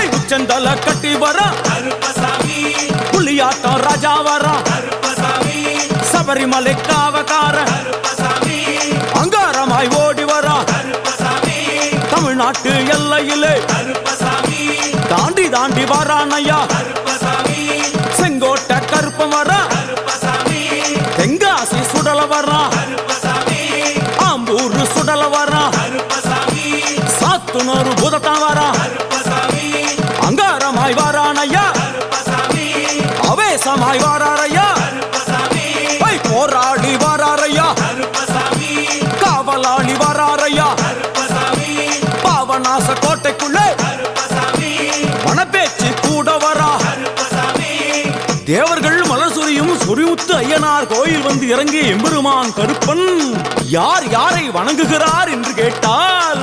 உச்சந்தல கட்டி வர புலியாட்டம் ராஜா வர சபரிமலை காவக்கார அங்காரமாய் ஓடி வர தமிழ்நாட்டு எல்லையிலே தாண்டி தாண்டி வரானையா செங்கோட்டை கருப்பம் வர தெங்காசி சுடல வர ஆம்பூர் சுடல வர சாத்துனூர் புதட்டம் வர அங்காரமாய் வாரானையா அவேசமாய் வாராரையா போராடி வாராரையா காவலாளி வாராரையா பாவநாச கோட்டைக்குள்ளே மனப்பேச்சு கூட வரா தேவர்கள் மலர் சொரியும் சொரிமுத்து ஐயனார் கோயில் வந்து இறங்கிய எம்பெருமான் கருப்பன் யார் யாரை வணங்குகிறார் என்று கேட்டால்